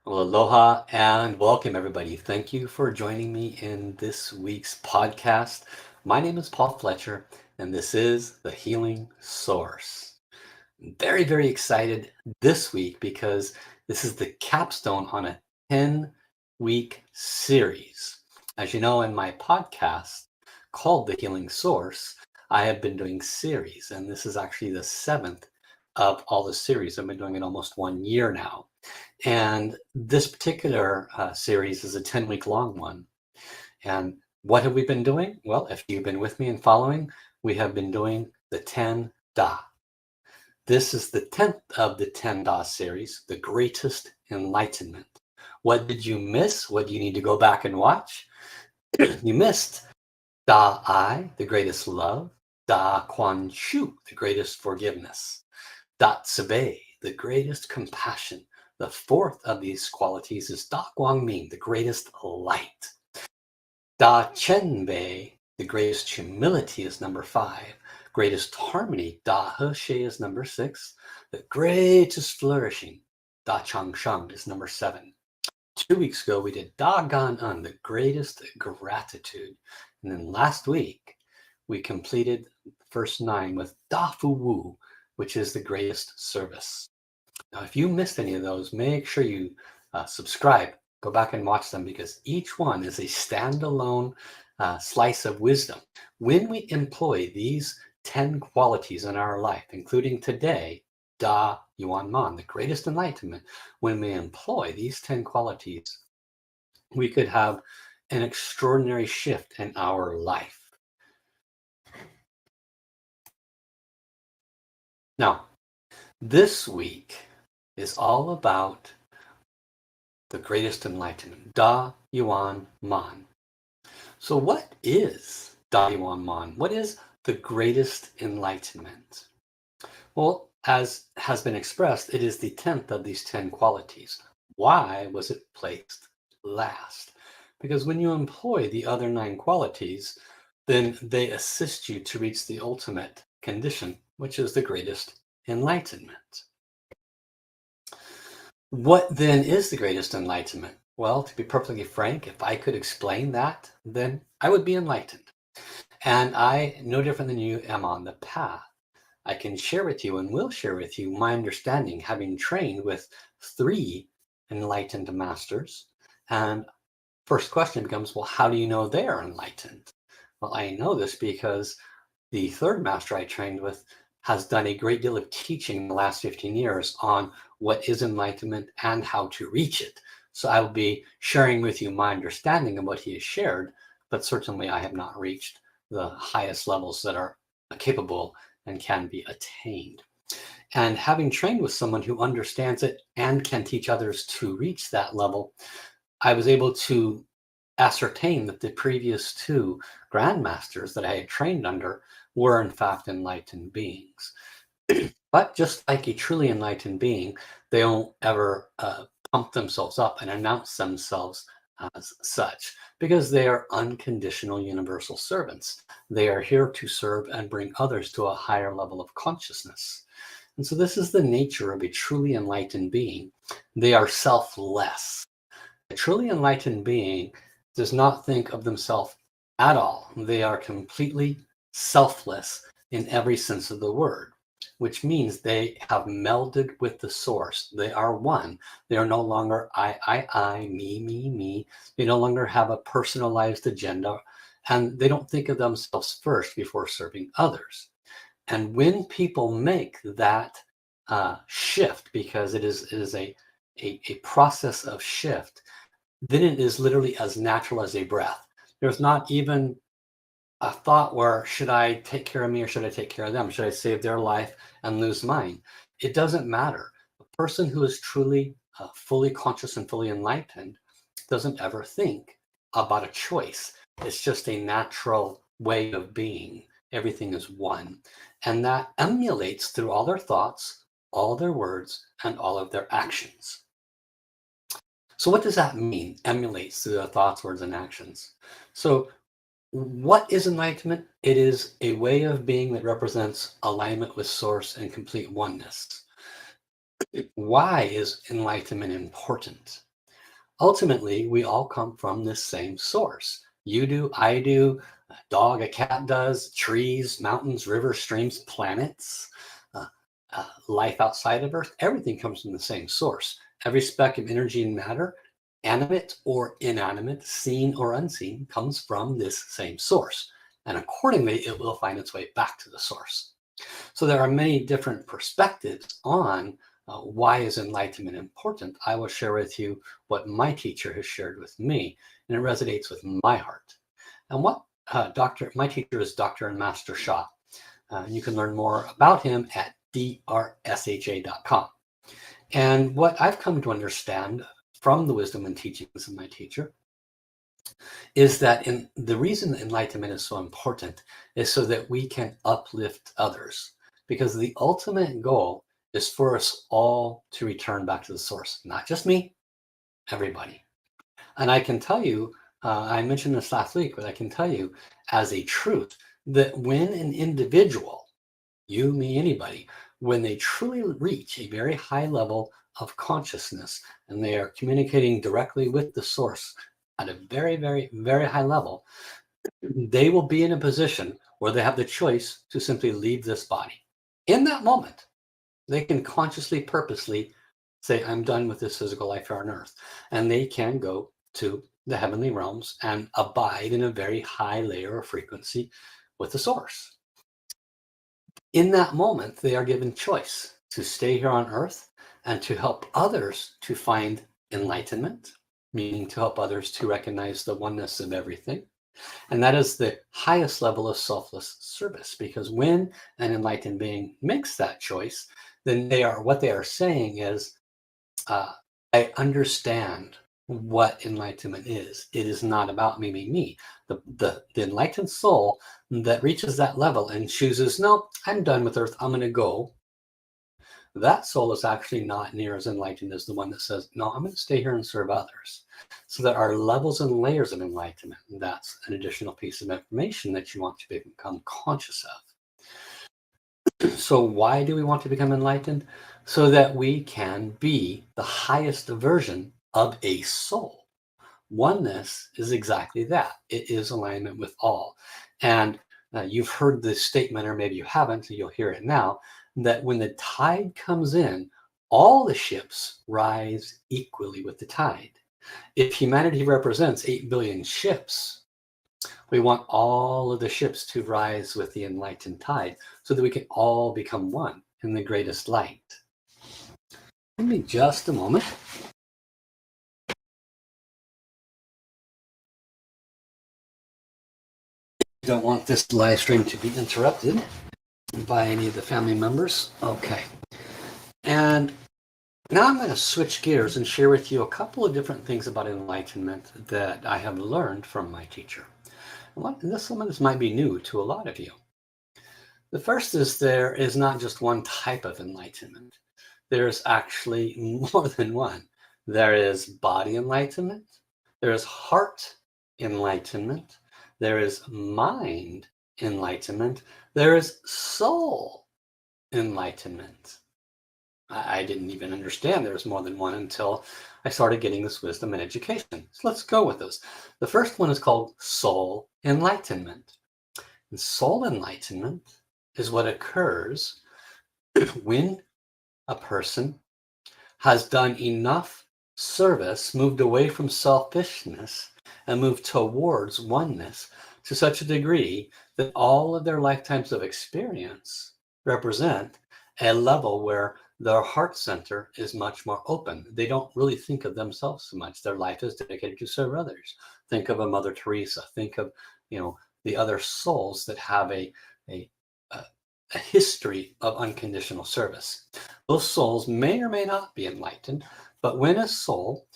Well, aloha and welcome, everybody. Thank you for joining me in this week's podcast. My name is Paul Fletcher, and this is The Healing Source. I'm very excited this week because this is the capstone on a 10-week series. As you know, in my podcast called The Healing Source, I have been doing series, and this is actually the seventh of all the series. I've been doing it almost 1 year now. And this particular series is a 10-week long one. And what have we been doing? Well, if you've been with me and following, we have been doing the 10 Da. This is the 10th of the 10 Da series, the greatest enlightenment. What did you miss? What do you need to go back and watch? You missed Da I, the greatest love, Da Quan Shu, the greatest forgiveness, Da Tse, the greatest compassion. The fourth of these qualities is Da Guangming, the greatest light. Da Chenbei, the greatest humility, is number 5. Greatest harmony, Da He is number 6. The greatest flourishing, Da Changsheng, is number 7. 2 weeks ago, we did Da Gan En, the greatest gratitude. And then last week, we completed the first 9 with Da Fu Wu, which is the greatest service. Now, if you missed any of those, make sure you subscribe, go back and watch them, because each one is a standalone slice of wisdom. When we employ these 10 qualities in our life, including today, Da Yuan Man, the greatest enlightenment, when we employ these 10 qualities, we could have an extraordinary shift in our life. Now, this week is all about the greatest enlightenment, Da Yuan Man. So what is Da Yuan Man? What is the greatest enlightenment? Well, as has been expressed, it is the 10th of these 10 qualities. Why was it placed last? Because when you employ the other 9 qualities, then they assist you to reach the ultimate condition, which is the greatest enlightenment. What then is the greatest enlightenment? Well, to be perfectly frank, if I could explain that, then I would be enlightened. And I, no different than you, am on the path. I can share with you and will share with you my understanding, having trained with 3 enlightened masters. And first question becomes, well, how do you know they are enlightened? Well, I know this because the 3rd master I trained with has done a great deal of teaching in the last 15 years on what is enlightenment and how to reach it. So I will be sharing with you my understanding of what he has shared, but certainly I have not reached the highest levels that are capable and can be attained. And having trained with someone who understands it and can teach others to reach that level, I was able to ascertain that the previous 2 grandmasters that I had trained under were in fact enlightened beings. But just like a truly enlightened being, they don't ever pump themselves up and announce themselves as such, because they are unconditional universal servants. They are here to serve and bring others to a higher level of consciousness. And so this is the nature of a truly enlightened being. They are selfless. A truly enlightened being does not think of themselves at all. They are completely selfless in every sense of the word, which means they have melded with the source. They are one. They are no longer I, me. They no longer have a personalized agenda, and they don't think of themselves first before serving others. And when people make that shift, because it is a process of shift, then it is literally as natural as a breath. There's not even a thought where, should I take care of me or should I take care of them? Should I save their life and lose mine? It doesn't matter. A person who is truly fully conscious and fully enlightened doesn't ever think about a choice. It's just a natural way of being. Everything is one. And that emulates through all their thoughts, all their words, and all of their actions. So what does that mean? Emulates through their thoughts, words, and actions. So what is enlightenment? It is a way of being that represents alignment with source and complete oneness. Why is enlightenment important? Ultimately, we all come from this same source. You do, I do, a dog, a cat does, trees, mountains, rivers, streams, planets, uh, life outside of Earth. Everything comes from the same source. Every speck of energy and matter, animate or inanimate, seen or unseen, comes from this same source. And accordingly, it will find its way back to the source. So there are many different perspectives on why is enlightenment important. I will share with you what my teacher has shared with me, and it resonates with my heart. And what my teacher is Dr. and Master Sha. You can learn more about him at drsha.com. And what I've come to understand from the wisdom and teachings of my teacher is that the reason enlightenment is so important is so that we can uplift others, because the ultimate goal is for us all to return back to the source, not just me, everybody. And I can tell you, I mentioned this last week, but I can tell you as a truth that when an individual, you, me, anybody, when they truly reach a very high level of consciousness and they are communicating directly with the source at a very, very, very high level, they will be in a position where they have the choice to simply leave this body. In that moment, they can consciously, purposely say, I'm done with this physical life here on earth. And they can go to the heavenly realms and abide in a very high layer of frequency with the source. In that moment, they are given choice to stay here on earth and to help others to find enlightenment, meaning to help others to recognize the oneness of everything. And that is the highest level of selfless service, because when an enlightened being makes that choice, then what they are saying is, I understand what enlightenment is. It is not about me, me, me. The enlightened soul that reaches that level and chooses, no, I'm done with earth, I'm going to go. That soul is actually not near as enlightened as the one that says, no, I'm going to stay here and serve others. So there are levels and layers of enlightenment. And that's an additional piece of information that you want to become conscious of. So why do we want to become enlightened? So that we can be the highest version of a soul. Oneness is exactly that. It is alignment with all. And you've heard this statement, or maybe you haven't, so you'll hear it now, that when the tide comes in, all the ships rise equally with the tide. If humanity represents 8 billion ships, we want all of the ships to rise with the enlightened tide so that we can all become one in the greatest light. Give me just a moment. Don't want this live stream to be interrupted by any of the family members. Okay. And now I'm going to switch gears and share with you a couple of different things about enlightenment that I have learned from my teacher. This might be new to a lot of you. The first is there is not just one type of enlightenment. There's actually more than one. There is body enlightenment. There is heart enlightenment. There is mind enlightenment. There is soul enlightenment. I didn't even understand there was more than one until I started getting this wisdom and education. So let's go with those. The first one is called soul enlightenment. And soul enlightenment is what occurs when a person has done enough service, moved away from selfishness, and moved towards oneness to such a degree that all of their lifetimes of experience represent a level where their heart center is much more open. They don't really think of themselves so much. Their life is dedicated to serve others. Think of a Mother Teresa. Think of, the other souls that have a history of unconditional service. Those souls may or may not be enlightened, but when a soul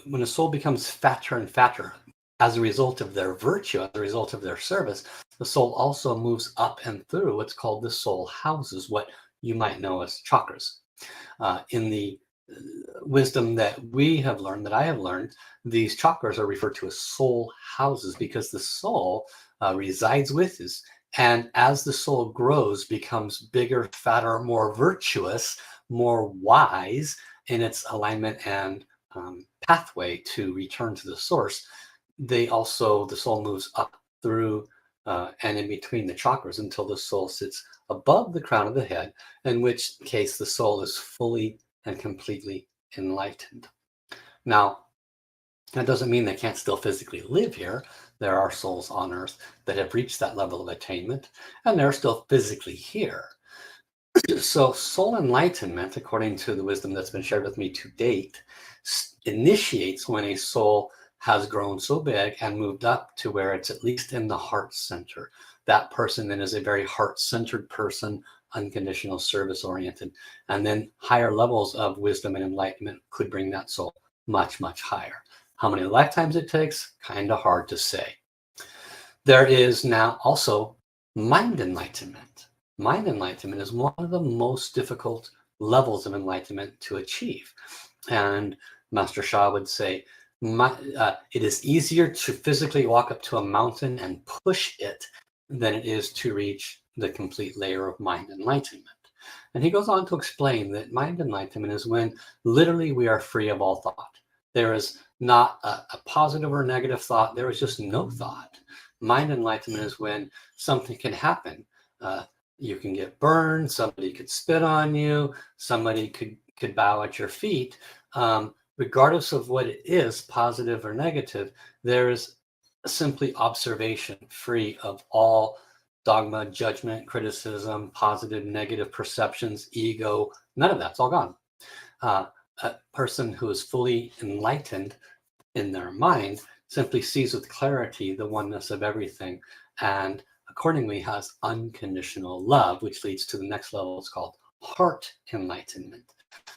when a soul becomes fatter and fatter as a result of their virtue, as a result of their service, the soul also moves up and through what's called the soul houses, what you might know as chakras. In the wisdom that we have learned, that I have learned, these chakras are referred to as soul houses because the soul resides with us. And as the soul grows, becomes bigger, fatter, more virtuous, more wise, in its alignment and pathway to return to the source, the soul moves up through and in between the chakras until the soul sits above the crown of the head, in which case the soul is fully and completely enlightened. Now, that doesn't mean they can't still physically live here. There are souls on earth that have reached that level of attainment, and they're still physically here. So soul enlightenment, according to the wisdom that's been shared with me to date, initiates when a soul has grown so big and moved up to where it's at least in the heart center. That person then is a very heart-centered person, unconditional service oriented. And then higher levels of wisdom and enlightenment could bring that soul much, much higher. How many lifetimes it takes, kind of hard to say. There is now also mind enlightenment. Mind enlightenment is one of the most difficult levels of enlightenment to achieve. And Master Sha would say, it is easier to physically walk up to a mountain and push it than it is to reach the complete layer of mind enlightenment. And he goes on to explain that mind enlightenment is when literally we are free of all thought. There is not a positive or negative thought. There is just no thought. Mind enlightenment is when something can happen. You can get burned. Somebody could spit on you. Somebody could bow at your feet. Regardless of what it is, positive or negative, there is simply observation, free of all dogma, judgment, criticism, positive, negative perceptions, ego. None of that's all gone. A person who is fully enlightened in their mind simply sees with clarity the oneness of everything, and accordingly has unconditional love, which leads to the next level. It's called heart enlightenment.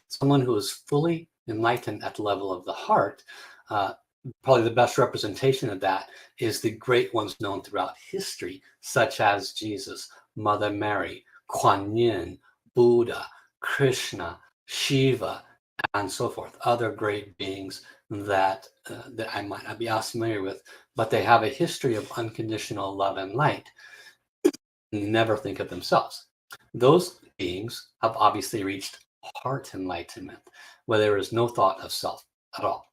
Someone who is fully enlightened at the level of the heart, probably the best representation of that is the great ones known throughout history, such as Jesus, Mother Mary, Kuan Yin, Buddha, Krishna, Shiva, and so forth. Other great beings that I might not be as familiar with, but they have a history of unconditional love and light. Never think of themselves. Those beings have obviously reached heart enlightenment, where there is no thought of self at all.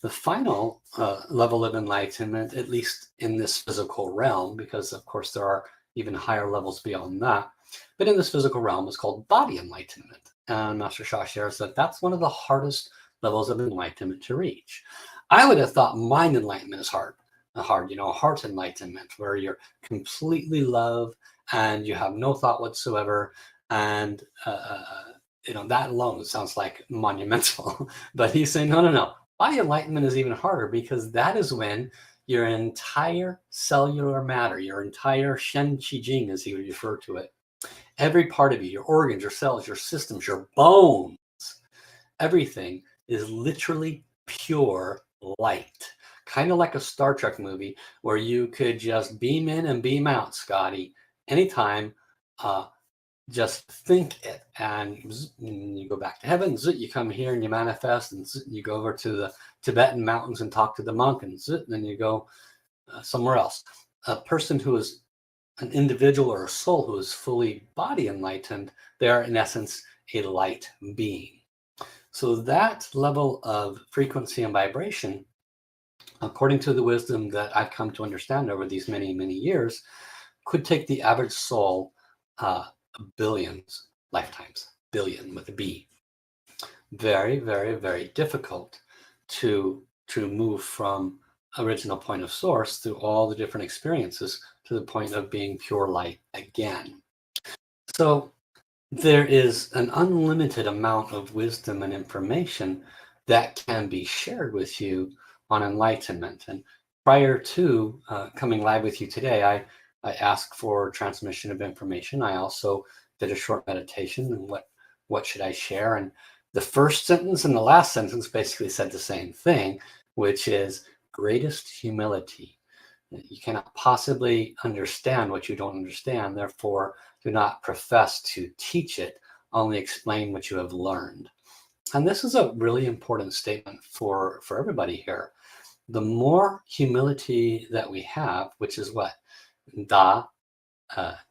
The final level of enlightenment, at least in this physical realm, because of course there are even higher levels beyond that, but in this physical realm is called body enlightenment. And Master Sha shares that that's one of the hardest levels of enlightenment to reach. I would have thought mind enlightenment is hard, heart enlightenment, where you're completely love and you have no thought whatsoever. And, that alone sounds like monumental. But he's saying, no. Body enlightenment is even harder, because that is when your entire cellular matter, your entire Shen Qi Jing, as he would refer to it, every part of you, your organs, your cells, your systems, your bones, everything is literally pure light. Kind of like a Star Trek movie where you could just beam in and beam out, Scotty, anytime. Just think it, and you go back to heaven. You come here and you manifest, and you go over to the Tibetan mountains and talk to the monk, and then you go somewhere else. A person who is an individual or a soul who is fully body enlightened, they are in essence a light being. So that level of frequency and vibration, according to the wisdom that I've come to understand over these many, many years, could take the average soul billions lifetimes, billion with a B. Very, very, very difficult to move from original point of source through all the different experiences to the point of being pure light again. So there is an unlimited amount of wisdom and information that can be shared with you on enlightenment. And prior to coming live with you today, I asked for transmission of information. I also did a short meditation, and what should I share? And the first sentence and the last sentence basically said the same thing, which is greatest humility. You cannot possibly understand what you don't understand. Therefore, do not profess to teach it, only explain what you have learned. And this is a really important statement for everybody here. The more humility that we have, which is what? Da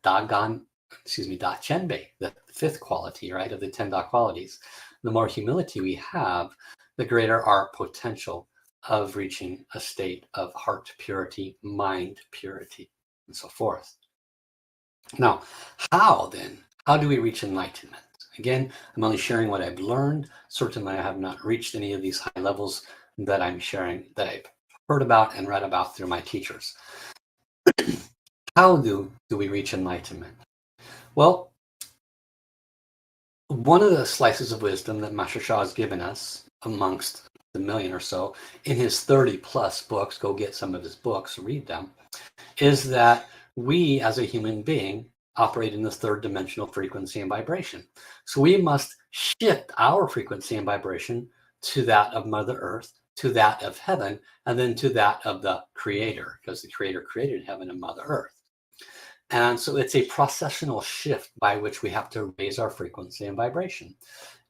gan Da Chenbei, the fifth quality, right, of the 10 Da qualities. The more humility we have, the greater our potential of reaching a state of heart purity, mind purity, and so forth. Now, how then? How do we reach enlightenment? Again, I'm only sharing what I've learned. Certainly, I have not reached any of these high levels that I'm sharing, that I've heard about and read about through my teachers. How do we reach enlightenment? Well, one of the slices of wisdom that Master Sha has given us, amongst the million or so, in his 30 plus books, go get some of his books, read them, is that we as a human being operate in this third dimensional frequency and vibration. So we must shift our frequency and vibration to that of Mother Earth, to that of heaven, and then to that of the Creator, because the Creator created heaven and Mother Earth. And so it's a processional shift by which we have to raise our frequency and vibration.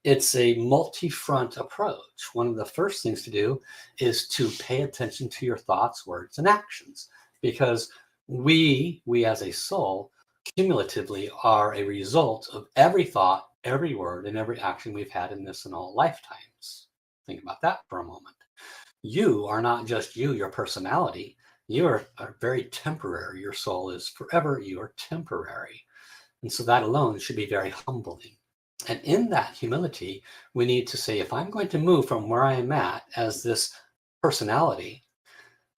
It's a multi-front approach. One of the first things to do is to pay attention to your thoughts, words, and actions, because we as a soul, cumulatively are a result of every thought, every word, and every action we've had in this and all lifetimes. Think about that for a moment. You are not just you, your personality. You are very temporary. Your soul is forever. You are temporary. And so that alone should be very humbling. And in that humility, we need to say, if I'm going to move from where I am at as this personality,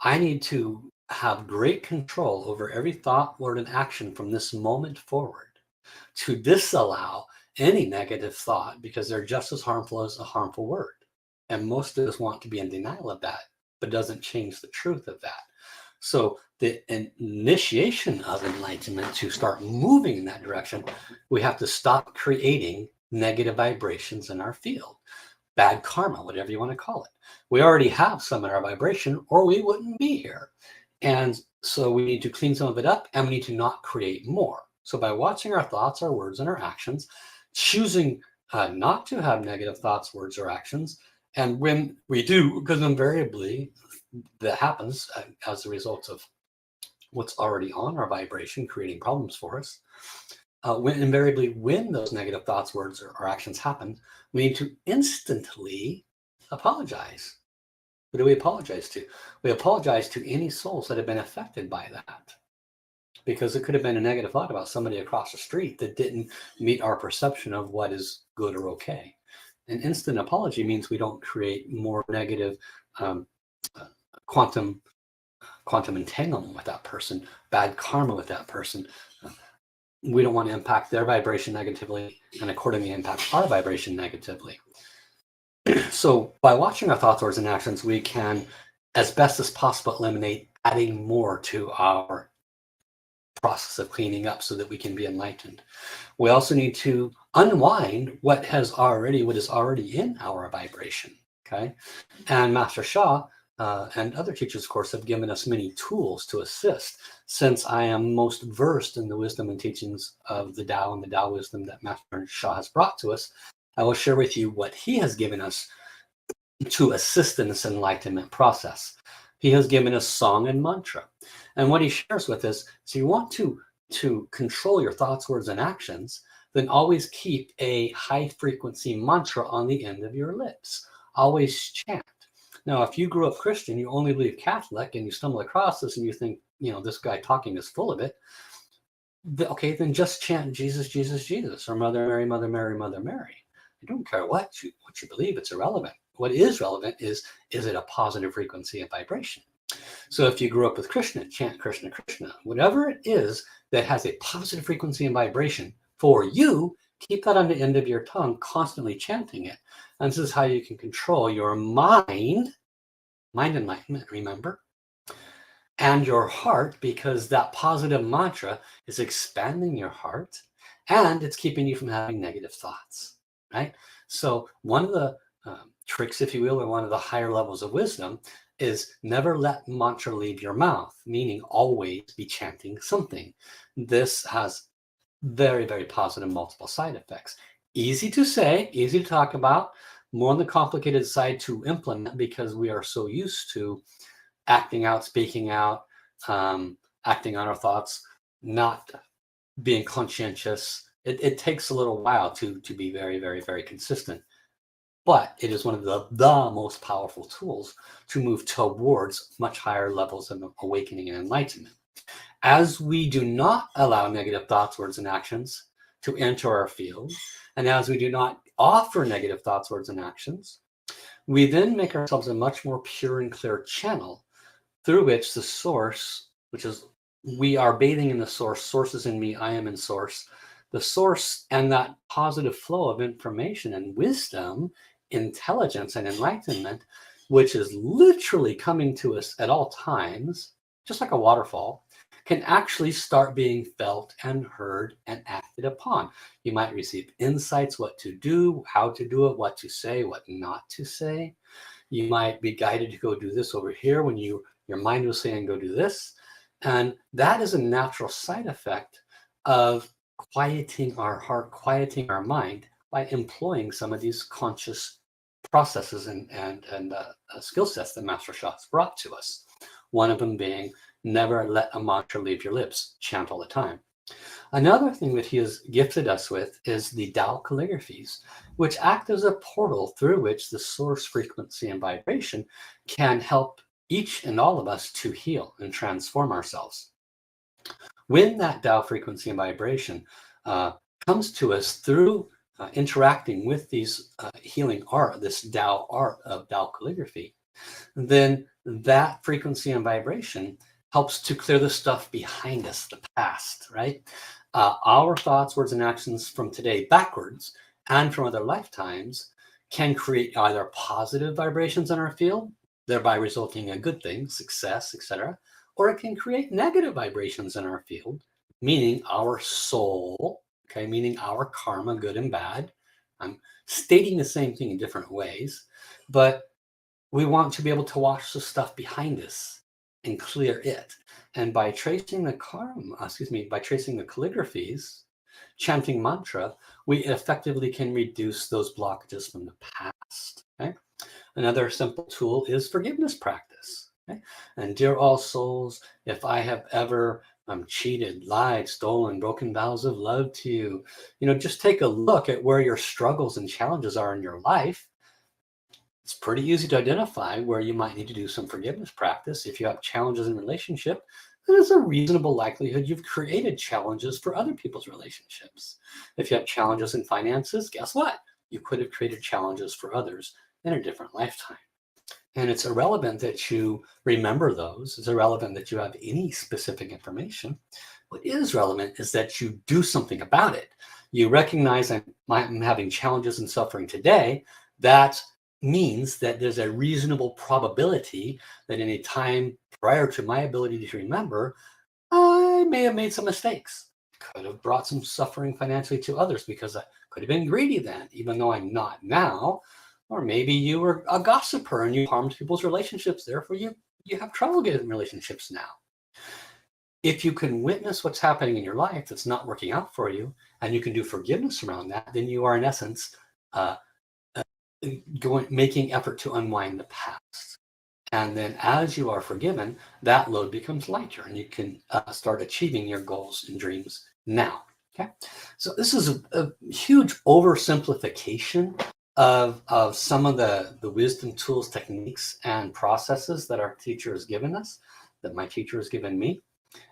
I need to have great control over every thought, word, and action from this moment forward, to disallow any negative thought, because they're just as harmful as a harmful word. And most of us want to be in denial of that, but doesn't change the truth of that. So the initiation of enlightenment, to start moving in that direction, we have to stop creating negative vibrations in our field. Bad karma, whatever you want to call it. We already have some in our vibration, or we wouldn't be here. And so we need to clean some of it up, and we need to not create more. So by watching our thoughts, our words, and our actions, choosing not to have negative thoughts, words, or actions, and when we do, because invariably that happens as a result of what's already on our vibration, creating problems for us. Invariably, when those negative thoughts, words, or actions happen, we need to instantly apologize. What do we apologize to? We apologize to any souls that have been affected by that. Because it could have been a negative thought about somebody across the street that didn't meet our perception of what is good or okay. An instant apology means we don't create more negative quantum entanglement with that person, bad karma with that person. We don't want to impact their vibration negatively, and accordingly impact our vibration negatively. So by watching our thoughts, words, and actions, we can, as best as possible, eliminate adding more to our process of cleaning up so that we can be enlightened. We also need to unwind what is already in our vibration. Okay, and Master Sha and other teachers, of course, have given us many tools to assist. Since I am most versed in the wisdom and teachings of the Tao and the Tao wisdom that Master Sha has brought to us, I will share with you what he has given us to assist in this enlightenment process. He has given us song and mantra. And what he shares with us, so you want to control your thoughts, words, and actions, then always keep a high frequency mantra on the end of your lips. Always chant. Now, if you grew up Christian, you only believe Catholic, and you stumble across this and you think, this guy talking is full of it, okay, then just chant Jesus, Jesus, Jesus, or Mother Mary, Mother Mary, Mother Mary. I don't care what you believe, it's irrelevant. What is relevant is it a positive frequency and vibration? So if you grew up with Krishna, chant Krishna, Krishna. Whatever it is that has a positive frequency and vibration for you, keep that on the end of your tongue, constantly chanting it. And this is how you can control your mind enlightenment, remember, and your heart, because that positive mantra is expanding your heart and it's keeping you from having negative thoughts, right? So one of the tricks, if you will, or one of the higher levels of wisdom is never let mantra leave your mouth, meaning always be chanting something. This has very, very positive multiple side effects. Easy to say, easy to talk about, more on the complicated side to implement, because we are so used to acting out, speaking out, acting on our thoughts, not being conscientious. It takes a little while to be very, very, very consistent. But it is one of the most powerful tools to move towards much higher levels of awakening and enlightenment. As we do not allow negative thoughts, words, and actions to enter our field, and as we do not offer negative thoughts, words, and actions, we then make ourselves a much more pure and clear channel through which the source, which is we are bathing in the source, source is in me, I am in source, the source and that positive flow of information and wisdom, intelligence and enlightenment, which is literally coming to us at all times, just like a waterfall, can actually start being felt and heard and acted upon. You might receive insights, what to do, how to do it, what to say, what not to say. You might be guided to go do this over here when your mind was saying go do this. And that is a natural side effect of quieting our heart, quieting our mind by employing some of these conscious processes and skill sets that Master Sha has brought to us. One of them being never let a mantra leave your lips, chant all the time. Another thing that he has gifted us with is the Tao calligraphies, which act as a portal through which the source frequency and vibration can help each and all of us to heal and transform ourselves. When that Tao frequency and vibration comes to us through interacting with these healing art, this Tao art of Tao calligraphy, then that frequency and vibration helps to clear the stuff behind us, the past, right? Our thoughts, words, and actions from today backwards and from other lifetimes can create either positive vibrations in our field, thereby resulting in good things, success, etc., or it can create negative vibrations in our field, meaning our soul, okay, meaning our karma, good and bad. I'm stating the same thing in different ways, but we want to be able to watch the stuff behind us and clear it. And by tracing the by tracing the calligraphies, chanting mantra, we effectively can reduce those blockages from the past. Okay? Another simple tool is forgiveness practice. Okay? And dear all souls, if I have ever cheated, lied, stolen, broken vows of love to you, just take a look at where your struggles and challenges are in your life. It's pretty easy to identify where you might need to do some forgiveness practice. If you have challenges in relationship, there's a reasonable likelihood you've created challenges for other people's relationships. If you have challenges in finances, guess what? You could have created challenges for others in a different lifetime. And it's irrelevant that you remember those. It's irrelevant that you have any specific information. What is relevant is that you do something about it. You recognize I'm having challenges and suffering today. That means that there's a reasonable probability that in a time prior to my ability to remember, I may have made some mistakes. Could have brought some suffering financially to others because I could have been greedy then, even though I'm not now. Or maybe you were a gossiper and you harmed people's relationships. Therefore, you have trouble getting relationships now. If you can witness what's happening in your life that's not working out for you, and you can do forgiveness around that, then you are in essence making effort to unwind the past. And then as you are forgiven, that load becomes lighter and you can start achieving your goals and dreams now. Okay, so this is a huge oversimplification of some of the wisdom tools, techniques, and processes that our teacher has given us, that my teacher has given me.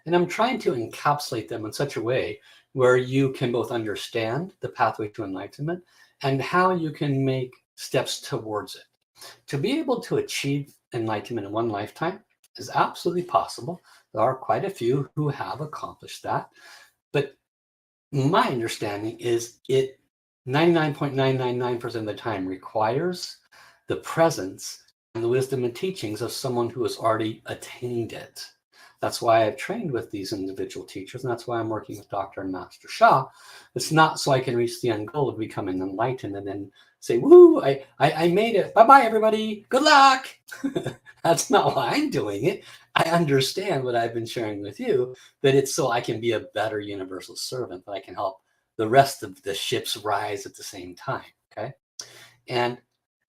And I'm trying to encapsulate them in such a way where you can both understand the pathway to enlightenment and how you can make steps towards it. To be able to achieve enlightenment in one lifetime is absolutely possible. There are quite a few who have accomplished that. But my understanding is it 99.999% of the time requires the presence and the wisdom and teachings of someone who has already attained it. That's why I've trained with these individual teachers, and that's why I'm working with Dr. and Master Sha. It's not so I can reach the end goal of becoming enlightened and then say, woo, I made it. Bye-bye, everybody. Good luck. That's not why I'm doing it. I understand what I've been sharing with you, that it's so I can be a better universal servant, that I can help the rest of the ships rise at the same time, okay? And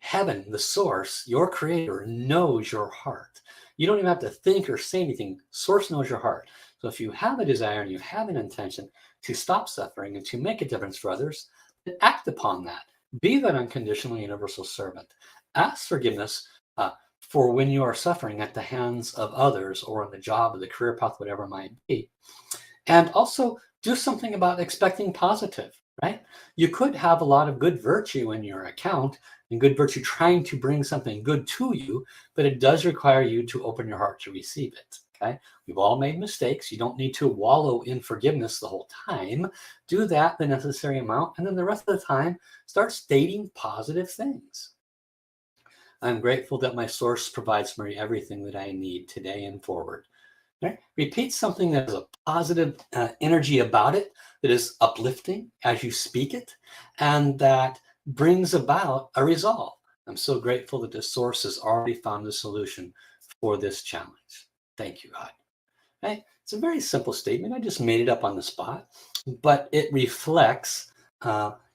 heaven, the source, your creator, knows your heart. You don't even have to think or say anything. Source knows your heart. So if you have a desire and you have an intention to stop suffering and to make a difference for others, then act upon that. Be that unconditional universal servant. Ask forgiveness for when you are suffering at the hands of others or on the job or the career path, whatever it might be. And also do something about expecting positive, right? You could have a lot of good virtue in your account and good virtue trying to bring something good to you, but it does require you to open your heart to receive it, okay? We've all made mistakes. You don't need to wallow in forgiveness the whole time. Do that the necessary amount, and then the rest of the time, start stating positive things. I'm grateful that my source provides me everything that I need today and forward. Right? Repeat something that has a positive energy about it, that is uplifting as you speak it, and that brings about a resolve. I'm so grateful that the source has already found the solution for this challenge. Thank you, God. Right? It's a very simple statement. I just made it up on the spot, but it reflects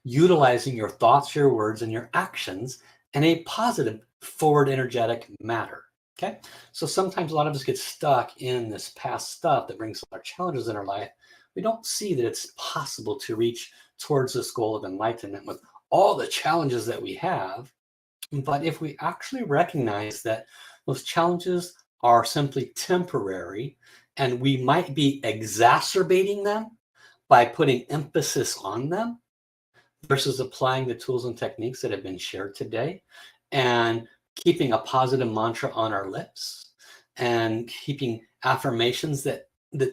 utilizing your thoughts, your words, and your actions in a positive, forward, energetic manner. Okay, so sometimes a lot of us get stuck in this past stuff that brings our challenges in our life. We don't see that it's possible to reach towards this goal of enlightenment with all the challenges that we have. But if we actually recognize that those challenges are simply temporary and we might be exacerbating them by putting emphasis on them versus applying the tools and techniques that have been shared today and keeping a positive mantra on our lips and keeping affirmations that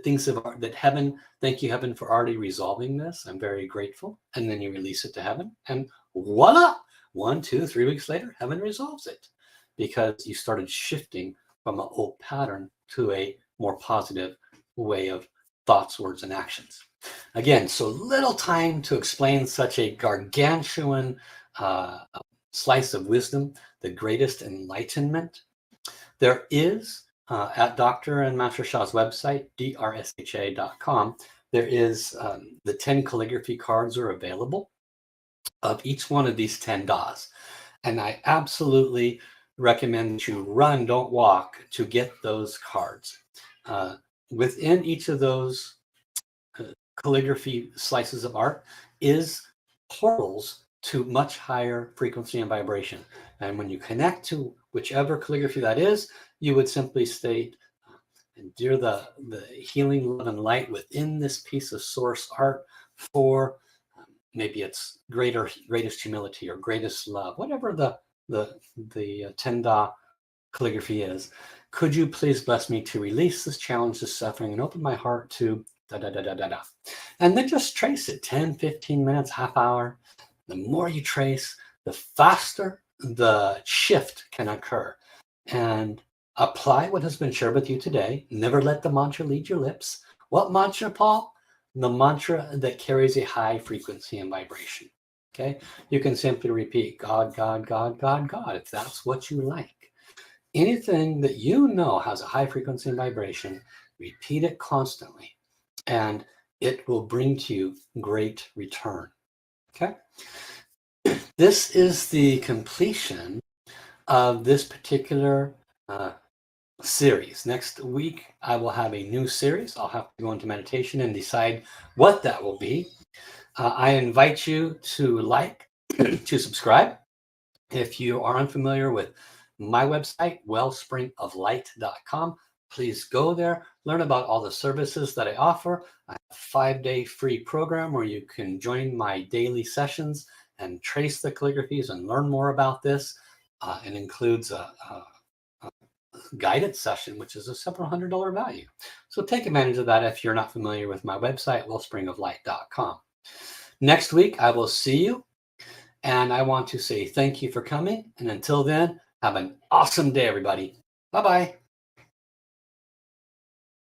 things that heaven, thank you heaven for already resolving this, I'm very grateful, and then you release it to heaven and voila, 1, 2, 3 weeks later heaven resolves it because you started shifting from an old pattern to a more positive way of thoughts, words, and actions. Again, so little time to explain such a gargantuan slice of wisdom, the greatest enlightenment. There is at Dr. and Master Sha's website, drsha.com, there is the 10 calligraphy cards are available of each one of these 10 Das. And I absolutely recommend you run, don't walk, to get those cards. Within each of those calligraphy slices of art is portals to much higher frequency and vibration. And when you connect to whichever calligraphy that is, you would simply state, dear the healing love and light within this piece of source art for maybe it's greatest humility or greatest love, whatever the Tenda calligraphy is. Could you please bless me to release this challenge, this suffering, and open my heart to da da da da da da. And then just trace it 10, 15 minutes, half hour. The more you trace, the faster the shift can occur. And apply what has been shared with you today. Never let the mantra lead your lips. What mantra, Paul? The mantra that carries a high frequency and vibration. Okay? You can simply repeat God, God, God, God, God, if that's what you like. Anything that you know has a high frequency and vibration, repeat it constantly, and it will bring to you great return. Okay? This is the completion of this particular series. Next week, I will have a new series. I'll have to go into meditation and decide what that will be. I invite you to to subscribe. If you are unfamiliar with my website, wellspringoflight.com, please go there, learn about all the services that I offer. I have a 5-day free program where you can join my daily sessions and trace the calligraphies and learn more about this. It includes a guided session, which is a several $100 value. So take advantage of that if you're not familiar with my website, wellspringoflight.com. Next week, I will see you. And I want to say thank you for coming. And until then, have an awesome day, everybody. Bye-bye.